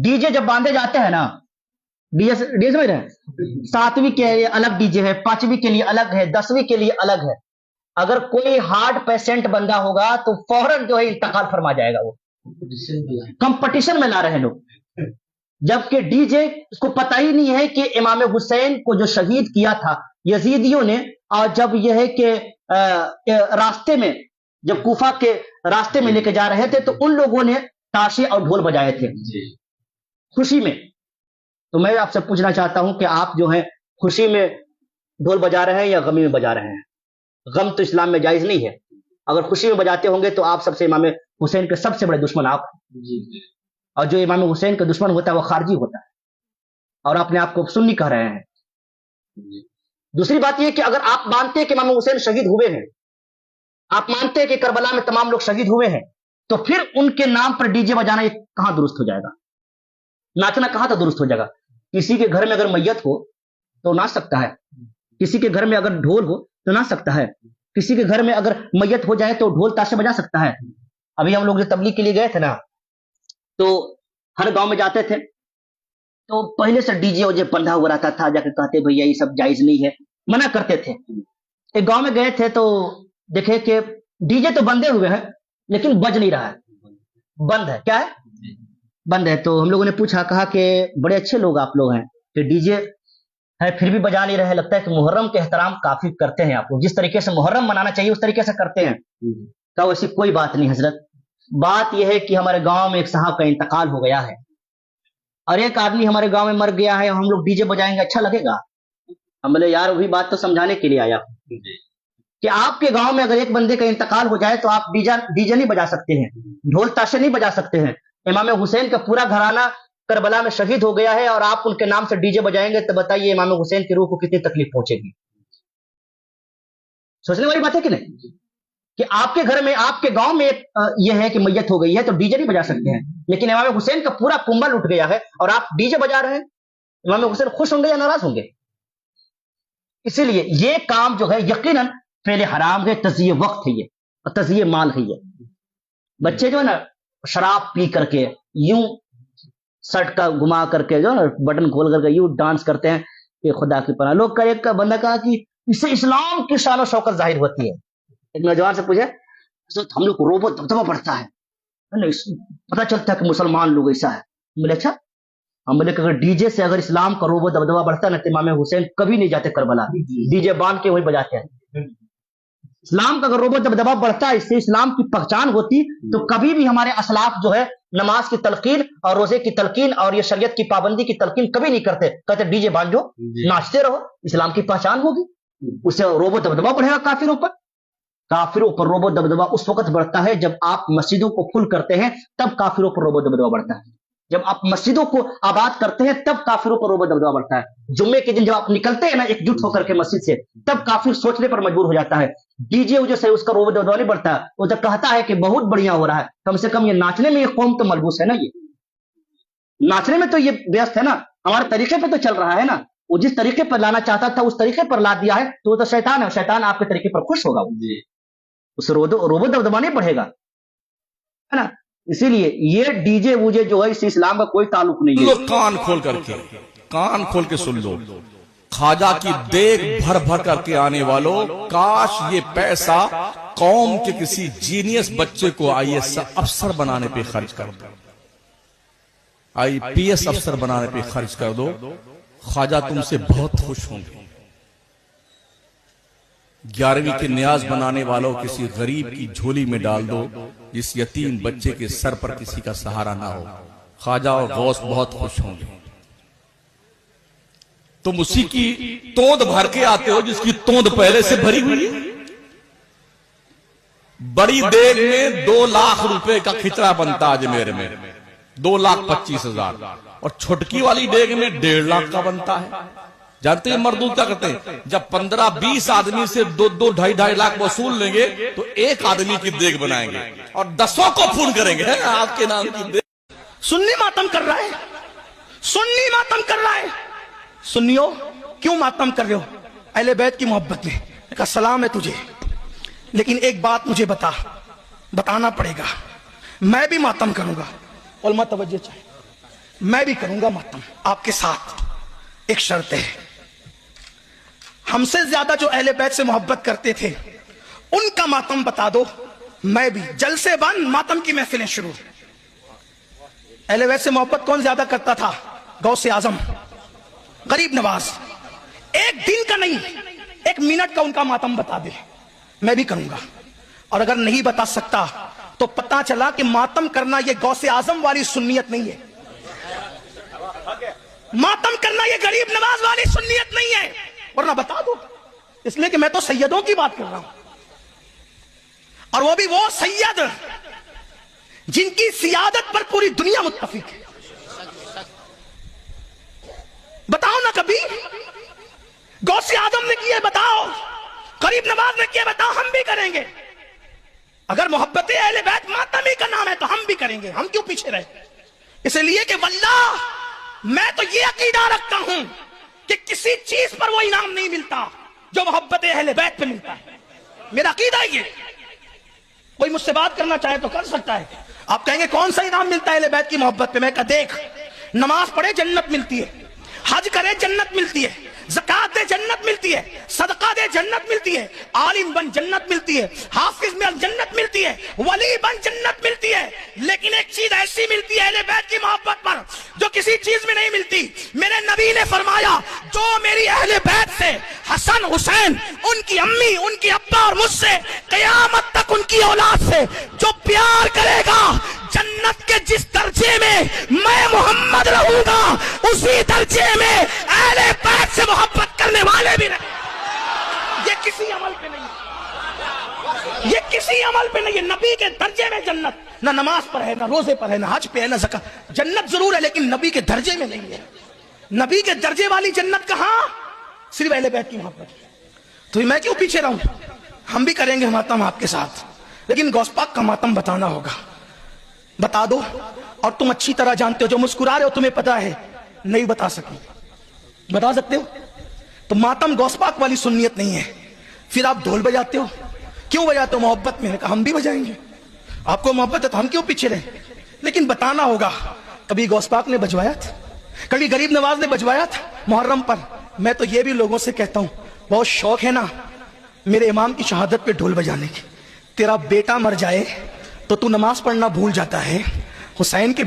D J جب باندھے جاتے ہیں نا، ڈی جے سمجھ رہے ہیں، 7ویں کے لیے الگ ڈی جے ہے، 5ویں کے لیے الگ ہے، 10ویں کے لیے الگ ہے. اگر کوئی ہارٹ پیشنٹ بندہ ہوگا تو فوراً جو ہے انتقال فرما جائے گا. وہ کمپٹیشن میں لا رہے ہیں لوگ، جبکہ ڈی جے اس کو پتہ ہی نہیں ہے کہ امام حسین کو جو شہید کیا تھا یزیدیوں نے، اور جب یہ ہے کہ راستے میں جب کوفہ کے راستے میں لے کے جا رہے تھے تو ان لوگوں نے تاشے اور ڈھول بجائے تھے خوشی میں. تو میں آپ سے پوچھنا چاہتا ہوں کہ آپ جو ہیں خوشی میں ڈھول بجا رہے ہیں یا غمی میں بجا رہے ہیں؟ غم تو اسلام میں جائز نہیں ہے. اگر خوشی میں بجاتے ہوں گے تو آپ سب سے امام حسین کے سب سے بڑے دشمن آپ ہیں. اور جو امام حسین کا دشمن ہوتا ہے وہ خارجی ہوتا ہے، اور اپنے آپ کو سنی کہہ رہے ہیں. دوسری بات یہ کہ اگر آپ مانتے ہیں کہ امام حسین شہید ہوئے ہیں، آپ مانتے ہیں کہ کربلا میں تمام لوگ شہید ہوئے ہیں، تو پھر ان کے نام پر ڈی جے بجانا یہ کہاں درست ہو جائے گا؟ ناچنا کہاں تک درست ہو جائے گا؟ کسی کے گھر میں اگر میت ہو تو ناچ سکتا ہے، کسی کے گھر میں اگر ڈھول ہو تو ناچ سکتا ہے، کسی کے گھر میں اگر میت ہو جائے تو ڈھول تاشے بجا سکتا ہے. ابھی ہم لوگ جو تبلیغ کے لیے گئے تھے نا، تو ہر گاؤں میں جاتے تھے تو پہلے سے ڈی جے بندھا ہوا رہتا تھا، جا کے کہتے بھیا یہ سب جائز نہیں ہے، منع کرتے تھے. ایک گاؤں میں گئے تھے تو دیکھے کہ ڈی جے تو بندے ہوئے ہیں لیکن بج نہیں رہا ہے، بند ہے. کیا ہے؟ بند ہے. تو ہم لوگوں نے پوچھا، کہا کہ بڑے اچھے لوگ آپ لوگ ہیں کہ ڈی جے ہے پھر بھی بجا نہیں رہے، لگتا ہے کہ محرم کے احترام کافی کرتے ہیں آپ لوگ، جس طریقے سے محرم منانا چاہیے اس طریقے سے کرتے ہیں. کہا ویسی کوئی بات نہیں حضرت، بات یہ ہے کہ ہمارے گاؤں میں ایک صاحب کا انتقال ہو گیا ہے اور ایک آدمی ہمارے گاؤں میں مر گیا ہے، ہم لوگ ڈی جے بجائیں گے اچھا لگے گا؟ ہم بولے یار وہی بات تو سمجھانے کے لیے آیا کہ آپ کے گاؤں میں اگر ایک بندے کا انتقال ہو جائے تو آپ ڈی جے نہیں بجا سکتے ہیں، ڈھول تاشے نہیں بجا سکتے ہیں. امام حسین کا پورا گھرانہ کربلا میں شہید ہو گیا ہے اور آپ ان کے نام سے ڈی جے بجائیں گے تو بتائیے امام حسین کی روح کو کتنی تکلیف پہنچے گی؟ سوچنے والی بات ہے کہ نہیں؟ کہ آپ کے گھر میں آپ کے گاؤں میں یہ ہے کہ میت ہو گئی ہے تو ڈی جے نہیں بجا سکتے ہیں، لیکن امام حسین کا پورا کنبل اٹھ گیا ہے اور آپ ڈی جے بجا رہے ہیں. امام حسین خوش ہوں گے یا ناراض ہوں گے؟ اسی لیے یہ کام جو ہے یقیناً فعل حرام ہے، تضیع وقت ہے یہ اور تضیع مال ہے یہ. بچے جو ہے نا شراب پی کر کے یوں سٹ کا گما کر کے جو بٹن کھول کر کے یوں ڈانس کرتے ہیں کہ خدا کی پناہ. لوگ کا ایک بندہ کہا کہ اس سے اسلام کی شان و شوکت ظاہر ہوتی ہے. ایک نوجوان سے پوچھے ہم لوگ کو روب و دبدبہ بڑھتا ہے، پتہ چلتا ہے کہ مسلمان لوگ ایسا ہے. بولے اچھا، ہم بولے کہ اگر ڈی جے سے اگر اسلام کا روب و دبدبہ بڑھتا ہے نا تو امام حسین کبھی نہیں جاتے کربلا، ڈی جے باندھ کے وہی بجاتے ہیں. اسلام کا اگر روب و دبدبہ بڑھتا ہے، اس سے اسلام کی پہچان ہوتی تو کبھی بھی ہمارے اسلاف جو ہے نماز کی تلقین اور روزے کی تلقین اور یہ شریعت کی پابندی کی تلقین کبھی نہیں کرتے، کہتے ڈی جے باندھو ناچتے رہو، اسلام کی پہچان ہوگی. اس سے روب و دبدبہ بڑھے گا کافروں پر. کافروں پر روب و دبدبہ اس وقت بڑھتا ہے جب آپ مسجدوں کو فل کرتے ہیں، تب کافروں پر روب و دبدبہ بڑھتا ہے. جب آپ مسجدوں کو آباد کرتے ہیں تب کافروں پر روب و دبدبہ بڑھتا ہے. جمعے کے دن جب آپ نکلتے ہیں نا ایک جٹ ہو کر کے مسجد سے، تب کافر سوچنے پر مجبور ہو جاتا ہے. ڈی جے وجہ سے اس کا روب و دبدبہ نہیں بڑھتا ہے، وہ تو کہتا ہے کہ بہت بڑھیا ہو رہا ہے، کم سے کم یہ ناچنے میں یہ قوم تو ملبوس ہے نا، یہ ناچنے میں تو یہ ویست ہے نا، ہمارے طریقے پہ تو چل رہا ہے نا. وہ جس طریقے پر لانا چاہتا تھا اس طریقے پر لا دیا ہے تو وہ تو شیطان ہے، شیطان آپ کے طریقے پر خوش ہوگا، اس روب و دبدبہ نہیں بڑھے گا، ہے نا. اسی لیے یہ ڈی جے وجے جو ہے اس سے اسلام کا کوئی تعلق نہیں ہے. کان کھول کے سن لو، خواجہ کی دیگ بھر بھر کر کے آنے والوں، کاش یہ پیسہ قوم کے کسی جینیس بچے کو آئی ایس افسر بنانے پہ خرچ کر دو، آئی پی ایس افسر بنانے پہ خرچ کر دو، خواجہ تم سے بہت خوش ہوں گے. 11ویں کے نیاز بنانے والوں کسی غریب کی جھولی میں ڈال دو جس یتیم بچے کے سر پر کسی کا سہارا نہ ہو، خواجہ اور غوث بہت خوش ہوں گے. تم اسی کی توند بھر کے آتے ہو جس کی توند پہلے سے بھری ہوئی ہے. بڑی دیگ میں 2 لاکھ روپے کا کھچڑا بنتا اجمیر میں، 2,25,000، اور چھٹکی والی دیگ میں 1.5 لاکھ کا بنتا ہے. جانتے ہیں مردوں کیا کرتے ہیں؟ جب 15-20 آدمی سے 2-2-2.5 لاکھ وصول لیں گے تو ایک آدمی کی دیگ بنائیں گے اور 10 کو فون کریں گے آپ کے نام کی دیگ. سنی ماتم کر رہا ہے، سنی ماتم کر رہا ہے. سنیو کیوں ماتم کر رہے ہو؟ اہل بیت کی محبت میں. کہا سلام ہے تجھے، لیکن ایک بات مجھے بتانا پڑے گا، میں بھی ماتم کروں گا. علماء توجہ چاہیے. میں بھی کروں گا ماتم آپ کے ساتھ، ایک شرط ہے، ہم سے زیادہ جو اہل بیت سے محبت کرتے تھے ان کا ماتم بتا دو، میں بھی جلسے بند، ماتم کی محفلیں شروع۔ اہل بیت سے محبت کون زیادہ کرتا تھا؟ غوث اعظم، غریب نواز۔ ایک دن کا نہیں، ایک منٹ کا ان کا ماتم بتا دے، میں بھی کروں گا۔ اور اگر نہیں بتا سکتا تو پتا چلا کہ ماتم کرنا یہ غوث اعظم والی سنیت نہیں ہے، ماتم کرنا یہ غریب نواز والی سنیت نہیں ہے، ورنہ بتا دو، اس لیے کہ میں تو سیدوں کی بات کر رہا ہوں، اور وہ بھی وہ سید جن کی سیادت پر پوری دنیا متفق ہے۔ بتاؤ نا کبھی غوث اعظم نے کیے، بتاؤ غریب نواز نے کیے، بتاؤ، ہم بھی کریں گے۔ اگر محبت اہل بیت ماتم ہی کا نام ہے تو ہم بھی کریں گے، ہم کیوں پیچھے رہے؟ اس لیے کہ واللہ میں تو یہ عقیدہ رکھتا ہوں کہ کسی چیز پر وہ انعام نہیں ملتا جو محبت اہل بیت پہ ملتا ہے، میرا عقیدہ یہ۔ کوئی مجھ سے بات کرنا چاہے تو کر سکتا ہے۔ آپ کہیں گے کون سا انعام ملتا ہے اہل بیت کی محبت پہ؟ میں کہا دیکھ، نماز پڑھے جنت ملتی ہے، حج کرے جنت ملتی ہے، زکات دے جنت ملتی ہے، صدقہ دے جنت ملتی ہے، عالم بن جنت ملتی ہے، حافظ میں جنت ملتی ہے، ولی بن جنت ملتی ہے۔ لیکن ایک چیز ایسی ملتی ہے اہل بیت کی محبت پر جو کسی چیز میں نہیں ملتی۔ میرے نبی نے فرمایا جو میری اہل بیت سے، حسن حسین، ان کی امی، ان کی ابا اور مجھ سے، قیامت تک ان کی اولاد سے جو پیار کرے گا، جنت کے جس درجے میں میں محمد رہوں گا اسی درجے میں اہل بیت سے محبت کرنے والے بھی رہیں۔ یہ کسی عمل پہ نہیں ہے، یہ کسی عمل پہ نہیں ہے، نبی کے درجے میں جنت، نہ نماز پر ہے، نہ روزے پر ہے، نہ حج پہ ہے، نہ زکات۔ جنت ضرور ہے لیکن نبی کے درجے میں نہیں ہے۔ نبی کے درجے والی جنت کہاں؟ صرف اہل بیت کی محبت۔ تو میں کیوں پیچھے رہوں؟ ہم بھی کریں گے ماتم آپ کے ساتھ، لیکن غوث پاک کا ماتم بتانا ہوگا۔ بتا دو، اور تم اچھی طرح جانتے ہو، جو مسکرا رہے ہو تمہیں پتا ہے نہیں بتا سکی، بتا سکتے ہو؟ تو ماتم غوث پاک والی سنیت نہیں ہے۔ پھر آپ ڈھول بجاتے ہو، کیوں بجاتے ہو؟ محبت میں۔ نے کہا ہم بھی بجائیں گے، آپ کو محبت ہے تو ہم کیوں پیچھے رہے؟ لیکن بتانا ہوگا، کبھی غوث پاک نے بجوایا تھا، کبھی غریب نواز نے بجوایا تھا محرم پر؟ میں تو یہ بھی لوگوں سے کہتا ہوں، بہت شوق ہے نا میرے امام کی شہادت پہ ڈھول بجانے کی، تیرا بیٹا مر جائے تو تو نماز پڑھنا بھول جاتا ہے، حسین کے